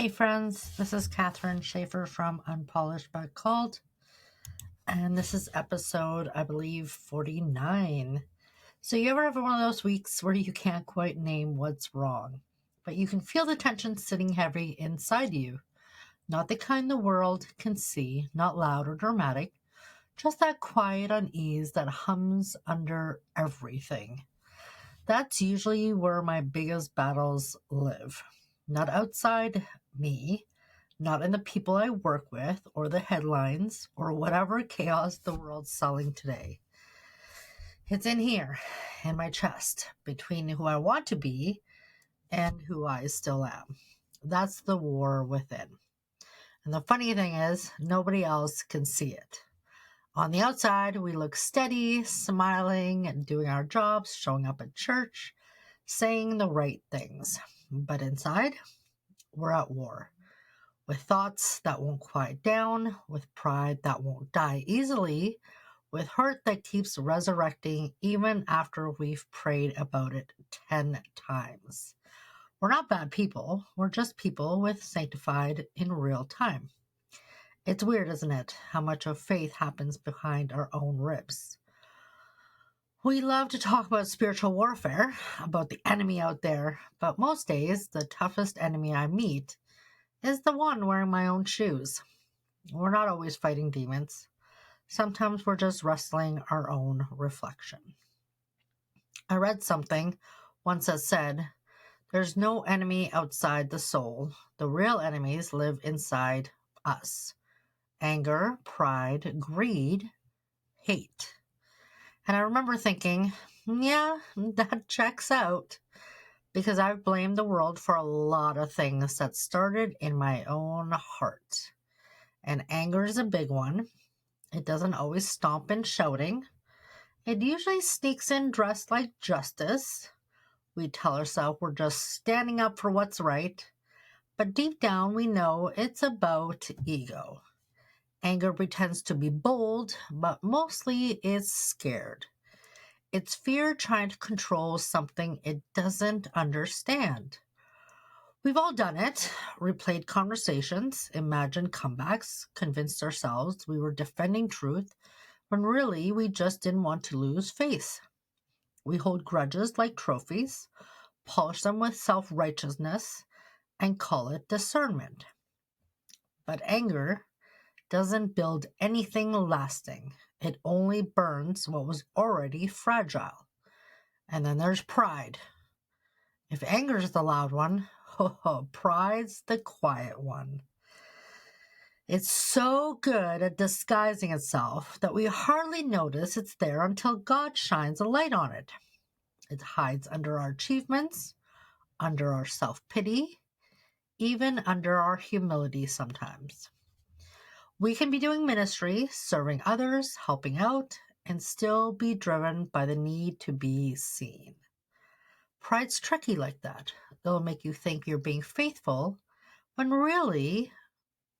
Hey friends, this is Kathrin Shaffer from Unpolished but Called, and this is episode, I believe, 49. So you ever have one of those weeks where you can't quite name what's wrong, but you can feel the tension sitting heavy inside you? Not the kind the world can see, not loud or dramatic, just that quiet unease that hums under everything. That's usually where my biggest battles live. Not outside me, not in the people I work with or the headlines or whatever chaos the world's selling today. It's in here, in my chest, between who I want to be and who I still am. That's the war within. And the funny thing is, nobody else can see it. On the outside, we look steady, smiling, and doing our jobs, showing up at church, saying the right things. But inside, we're at war. With thoughts that won't quiet down, with pride that won't die easily, with hurt that keeps resurrecting even after we've prayed about it 10 times. We're not bad people. We're just people with sanctified in real time. It's weird, isn't it, how much of faith happens behind our own ribs. We love to talk about spiritual warfare, about the enemy out there, but most days, the toughest enemy I meet is the one wearing my own shoes. We're not always fighting demons. Sometimes we're just wrestling our own reflection. I read something once that said, there's no enemy outside the soul. The real enemies live inside us. Anger, pride, greed, hate. And I remember thinking, yeah, that checks out. Because I've blamed the world for a lot of things that started in my own heart. And anger is a big one. It doesn't always stomp in shouting. It usually sneaks in dressed like justice. We tell ourselves we're just standing up for what's right. But deep down, we know it's about ego. Anger pretends to be bold, but mostly it's scared. It's fear trying to control something it doesn't understand. We've all done it, replayed conversations, imagined comebacks, convinced ourselves we were defending truth when really we just didn't want to lose face. We hold grudges like trophies, polish them with self-righteousness, and call it discernment. But anger doesn't build anything lasting. It only burns what was already fragile. And then there's pride. If anger is the loud one, pride's the quiet one. It's so good at disguising itself that we hardly notice it's there until God shines a light on it. It hides under our achievements, under our self-pity, even under our humility sometimes. We can be doing ministry, serving others, helping out, and still be driven by the need to be seen. Pride's tricky like that. It'll make you think you're being faithful when really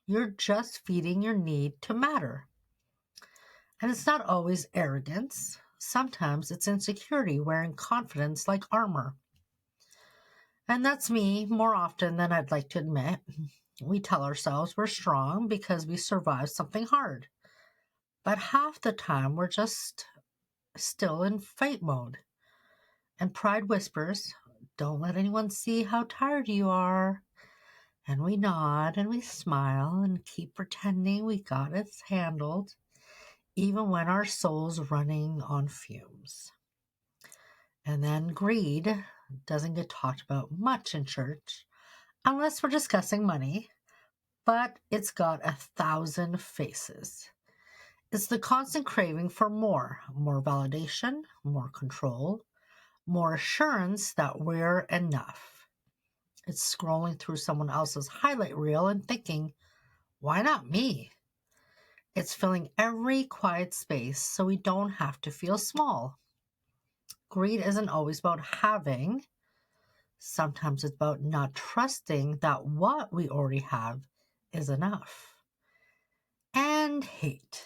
you're just feeding your need to matter. And it's not always arrogance. Sometimes it's insecurity wearing confidence like armor. And that's me more often than I'd like to admit. We tell ourselves we're strong because we survived something hard. But half the time we're just still in fight mode. And pride whispers, don't let anyone see how tired you are. And we nod and we smile and keep pretending we got it handled, even when our soul's running on fumes. And then greed doesn't get talked about much in church, unless we're discussing money, but it's got 1,000 faces. It's the constant craving for more validation, more control, more assurance that we're enough. It's scrolling through someone else's highlight reel and thinking, why not me? It's filling every quiet space so we don't have to feel small. Greed isn't always about having. Sometimes it's about not trusting that what we already have is enough. And hate.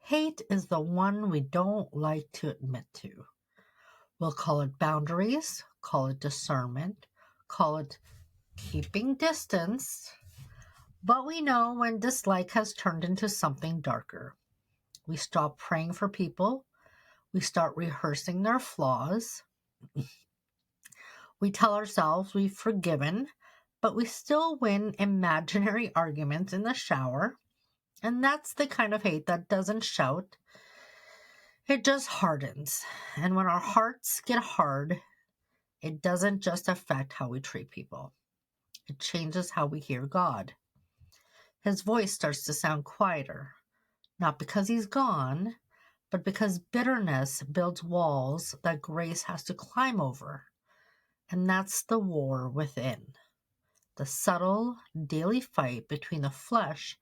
Hate is the one we don't like to admit to. We'll call it boundaries, call it discernment, call it keeping distance, but we know when dislike has turned into something darker. We stop praying for people. We start rehearsing their flaws. We tell ourselves we've forgiven, but we still win imaginary arguments in the shower. And that's the kind of hate that doesn't shout. It just hardens. And when our hearts get hard, it doesn't just affect how we treat people. It changes how we hear God. His voice starts to sound quieter, not because he's gone, but because bitterness builds walls that grace has to climb over. And that's the war within. The subtle, daily fight between the flesh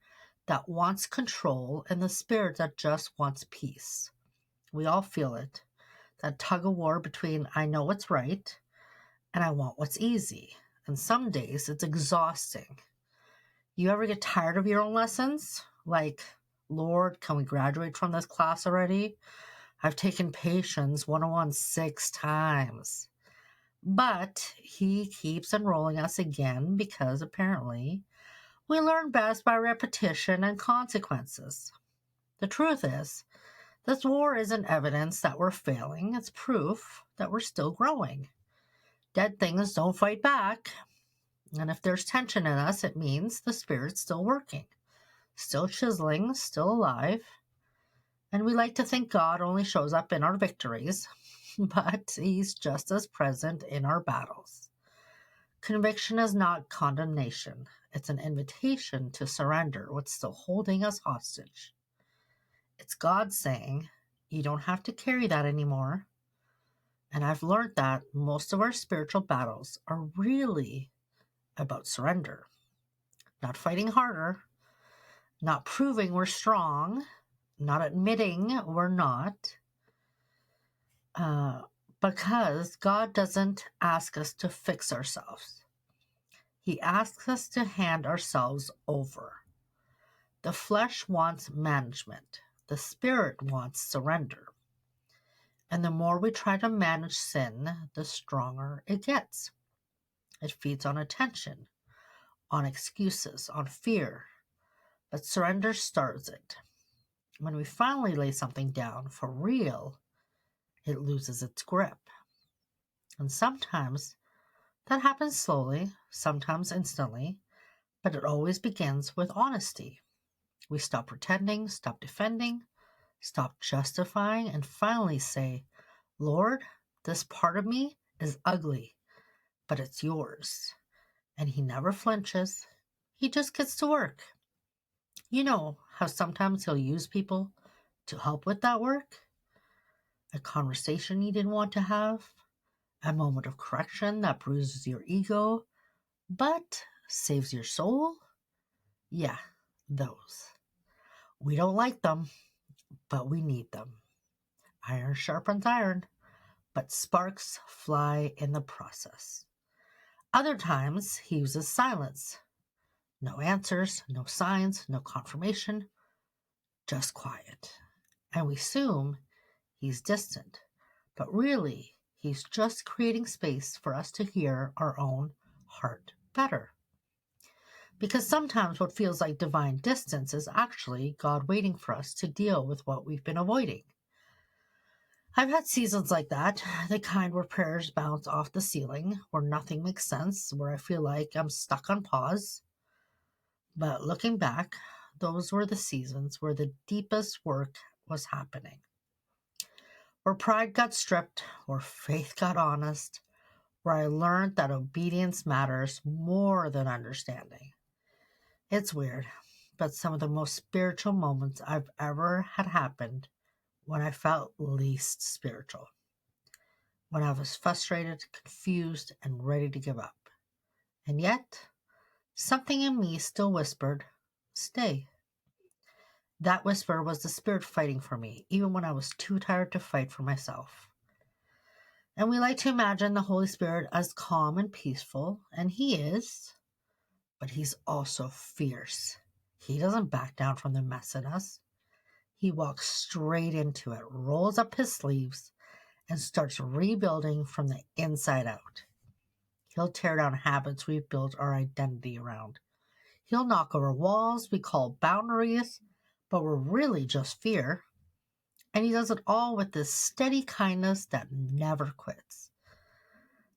that wants control and the spirit that just wants peace. We all feel it. That tug of war between I know what's right and I want what's easy. And some days it's exhausting. You ever get tired of your own lessons? Like, Lord, can we graduate from this class already? I've taken Patience 101 6 times. But he keeps enrolling us again because apparently we learn best by repetition and consequences. The truth is, this war isn't evidence that we're failing. It's proof that we're still growing. Dead things don't fight back. And if there's tension in us, it means the Spirit's still working, still chiseling, still alive. And we like to think God only shows up in our victories, but he's just as present in our battles. Conviction is not condemnation. It's an invitation to surrender what's still holding us hostage. It's God saying, you don't have to carry that anymore. And I've learned that most of our spiritual battles are really about surrender. Not fighting harder, not proving we're strong, not admitting we're not. Because God doesn't ask us to fix ourselves. He asks us to hand ourselves over. The flesh wants management. The spirit wants surrender. And the more we try to manage sin, the stronger it gets. It feeds on attention, on excuses, on fear. But surrender starts it. When we finally lay something down for real, it loses its grip. And sometimes that happens slowly, sometimes instantly, but it always begins with honesty. We stop pretending, stop defending, stop justifying, and finally say, Lord, this part of me is ugly, but it's yours. And he never flinches. He just gets to work. You know how sometimes he'll use people to help with that work? A conversation you didn't want to have, a moment of correction that bruises your ego, but saves your soul? Yeah, those. We don't like them, but we need them. Iron sharpens iron, but sparks fly in the process. Other times, he uses silence. No answers, no signs, no confirmation, just quiet. And we assume he's distant, but really, he's just creating space for us to hear our own heart better. Because sometimes what feels like divine distance is actually God waiting for us to deal with what we've been avoiding. I've had seasons like that, the kind where prayers bounce off the ceiling, where nothing makes sense, where I feel like I'm stuck on pause. But looking back, those were the seasons where the deepest work was happening. Where pride got stripped, where faith got honest, where I learned that obedience matters more than understanding. It's weird, but some of the most spiritual moments I've ever had happened when I felt least spiritual. When I was frustrated, confused, and ready to give up. And yet, something in me still whispered, stay. That whisper was the Spirit fighting for me, even when I was too tired to fight for myself. And we like to imagine the Holy Spirit as calm and peaceful, and He is, but He's also fierce. He doesn't back down from the mess in us. He walks straight into it, rolls up His sleeves, and starts rebuilding from the inside out. He'll tear down habits we've built our identity around. He'll knock over walls we call boundaries, but were really just fear. And he does it all with this steady kindness that never quits.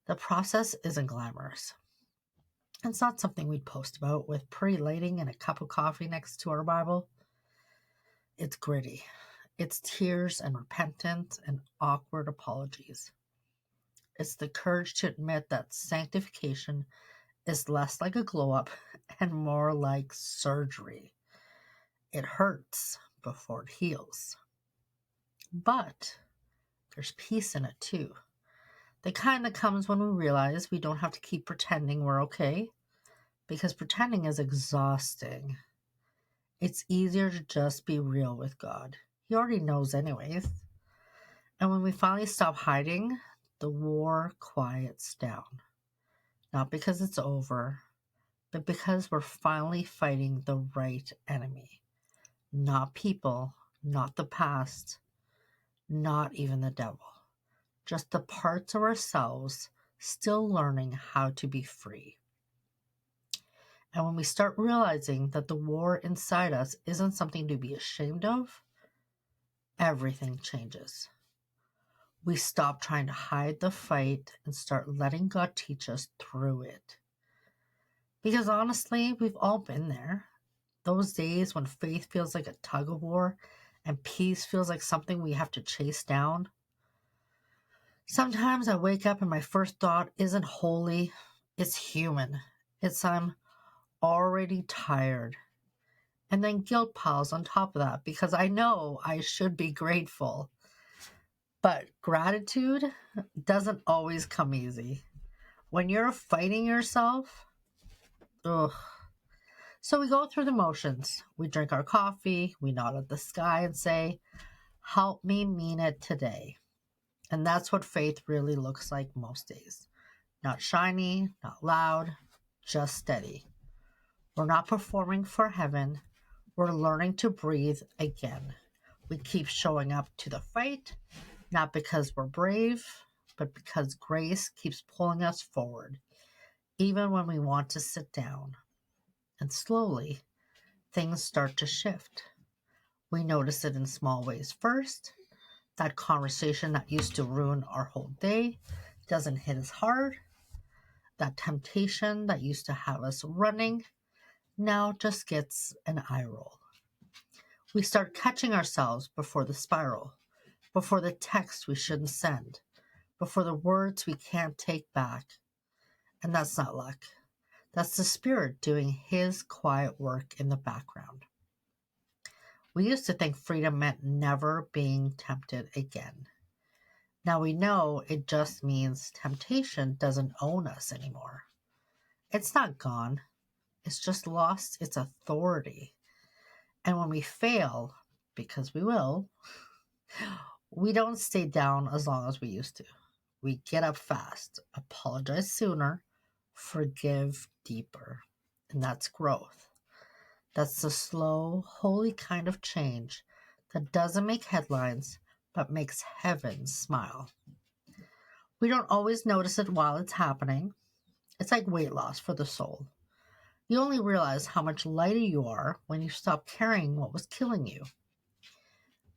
The process isn't glamorous. It's not something we'd post about with pretty lighting and a cup of coffee next to our Bible. It's gritty. It's tears and repentance and awkward apologies. It's the courage to admit that sanctification is less like a glow up and more like surgery. It hurts before it heals. But there's peace in it too. The kind that comes when we realize we don't have to keep pretending we're okay, because pretending is exhausting. It's easier to just be real with God. He already knows anyways. And when we finally stop hiding, the war quiets down. Not because it's over, but because we're finally fighting the right enemy. Not people, not the past, not even the devil. Just the parts of ourselves still learning how to be free. And when we start realizing that the war inside us isn't something to be ashamed of, everything changes. We stop trying to hide the fight and start letting God teach us through it. Because honestly, we've all been there. Those days when faith feels like a tug of war and peace feels like something we have to chase down. Sometimes I wake up and my first thought isn't holy, it's human. It's I'm already tired. And then guilt piles on top of that because I know I should be grateful. But gratitude doesn't always come easy. When you're fighting yourself, ugh. So we go through the motions. We drink our coffee, we nod at the sky and say, help me mean it today. And that's what faith really looks like most days. Not shiny, not loud, just steady. We're not performing for heaven. We're learning to breathe again. We keep showing up to the fight, not because we're brave, but because grace keeps pulling us forward, even when we want to sit down. And slowly, things start to shift. We notice it in small ways first. That conversation that used to ruin our whole day doesn't hit as hard. That temptation that used to have us running now just gets an eye roll. We start catching ourselves before the spiral, before the text we shouldn't send, before the words we can't take back. And that's not luck. That's the Spirit doing His quiet work in the background. We used to think freedom meant never being tempted again. Now we know it just means temptation doesn't own us anymore. It's not gone. It's just lost its authority. And when we fail, because we will, we don't stay down as long as we used to. We get up fast, apologize sooner, forgive deeper. And that's growth. That's the slow, holy kind of change that doesn't make headlines, but makes heaven smile. We don't always notice it while it's happening. It's like weight loss for the soul. You only realize how much lighter you are when you stop carrying what was killing you.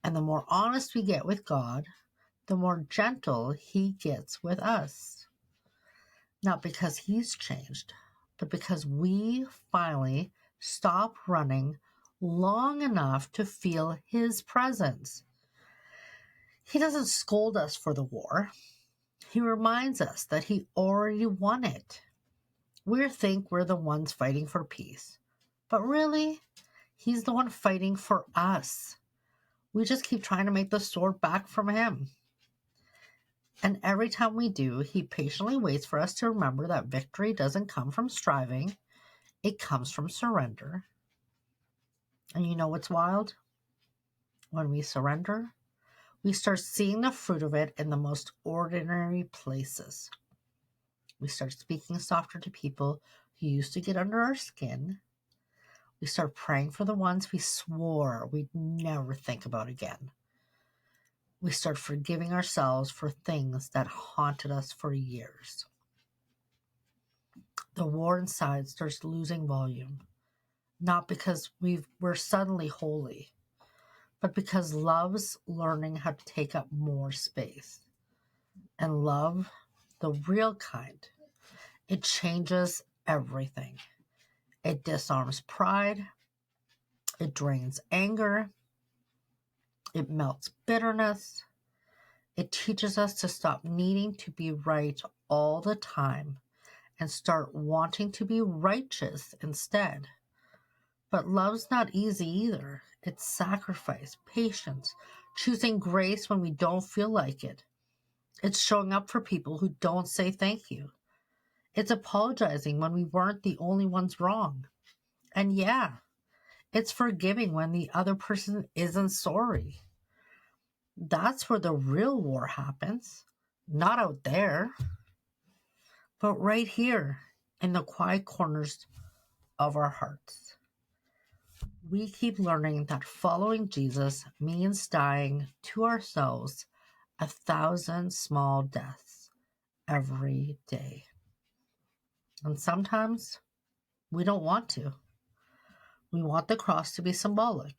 And the more honest we get with God, the more gentle He gets with us. Not because He's changed, but because we finally stop running long enough to feel His presence. He doesn't scold us for the war. He reminds us that He already won it. We think we're the ones fighting for peace, but really, He's the one fighting for us. We just keep trying to make the sword back from Him. And every time we do, He patiently waits for us to remember that victory doesn't come from striving. It comes from surrender. And you know what's wild? When we surrender, we start seeing the fruit of it in the most ordinary places. We start speaking softer to people who used to get under our skin. We start praying for the ones we swore we'd never think about again. We start forgiving ourselves for things that haunted us for years. the war inside starts losing volume, not because we're suddenly holy, but because love's learning how to take up more space. And love, the real kind, it changes everything. It disarms pride, it drains anger, it melts bitterness. It teaches us to stop needing to be right all the time and start wanting to be righteous instead. But love's not easy either. It's sacrifice, patience, choosing grace when we don't feel like it. It's showing up for people who don't say thank you. It's apologizing when we weren't the only ones wrong. And yeah, it's forgiving when the other person isn't sorry. That's where the real war happens. Not out there, but right here in the quiet corners of our hearts. We keep learning that following Jesus means dying to ourselves 1,000 small deaths every day. And sometimes we don't want to. We want the cross to be symbolic,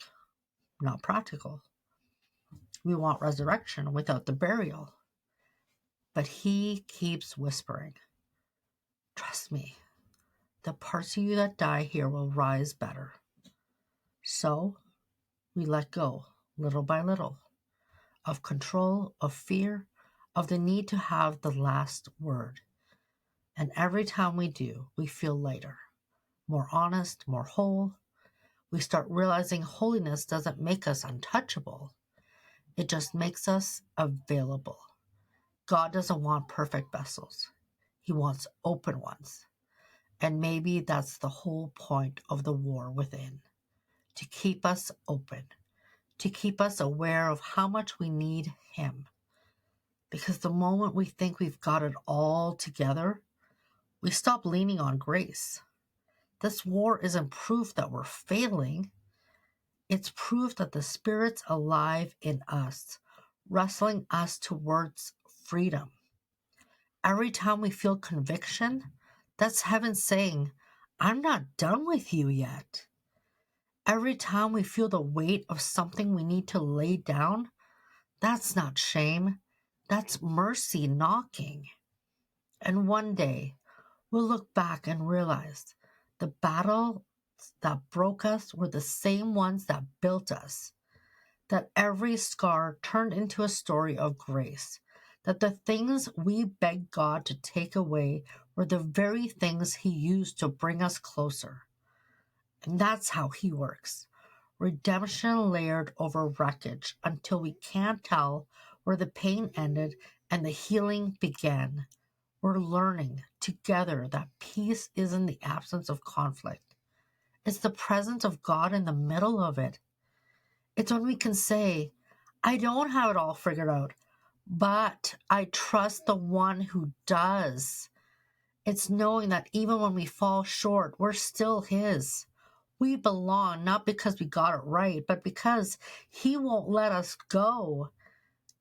not practical. We want resurrection without the burial. But he keeps whispering, trust me, the parts of you that die here will rise better. So we let go, little by little, of control, of fear, of the need to have the last word. And every time we do, we feel lighter, more honest, more whole. We start realizing holiness doesn't make us untouchable. It just makes us available. God doesn't want perfect vessels. He wants open ones. And maybe that's the whole point of the war within, to keep us open, to keep us aware of how much we need him. Because the moment we think we've got it all together, we stop leaning on grace. This war isn't proof that we're failing. It's proof that the Spirit's alive in us, wrestling us towards freedom. Every time we feel conviction, that's heaven saying, I'm not done with you yet. Every time we feel the weight of something we need to lay down, that's not shame. That's mercy knocking. And one day, we'll look back and realize the battles that broke us were the same ones that built us. That every scar turned into a story of grace. That the things we begged God to take away were the very things he used to bring us closer. And that's how he works. Redemption layered over wreckage until we can't tell where the pain ended and the healing began. We're learning together that peace isn't the absence of conflict. It's the presence of God in the middle of it. It's when we can say, I don't have it all figured out, but I trust the one who does. It's knowing that even when we fall short, we're still his. We belong not because we got it right, but because he won't let us go.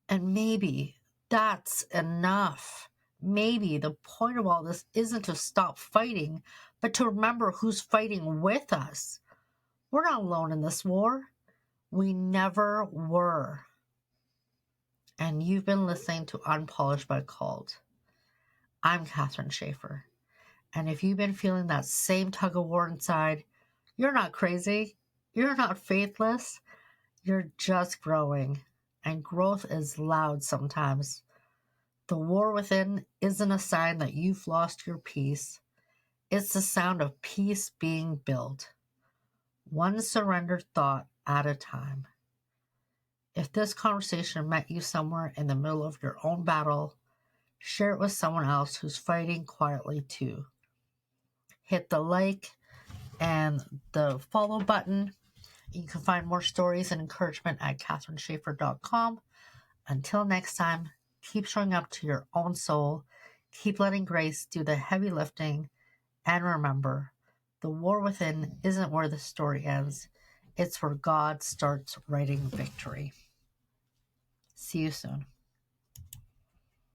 And maybe that's enough. Maybe the point of all this isn't to stop fighting, but to remember who's fighting with us. We're not alone in this war. We never were. And you've been listening to Unpolished by Called. I'm Kathrin Shaffer. And if you've been feeling that same tug of war inside, you're not crazy. You're not faithless. You're just growing. And growth is loud sometimes. The war within isn't a sign that you've lost your peace. It's the sound of peace being built. One surrendered thought at a time. If this conversation met you somewhere in the middle of your own battle, share it with someone else who's fighting quietly too. Hit the like and the follow button. You can find more stories and encouragement at kathrinshaffer.com. Until next time, keep showing up to your own soul. Keep letting grace do the heavy lifting. And remember, the war within isn't where the story ends. It's where God starts writing victory. See you soon.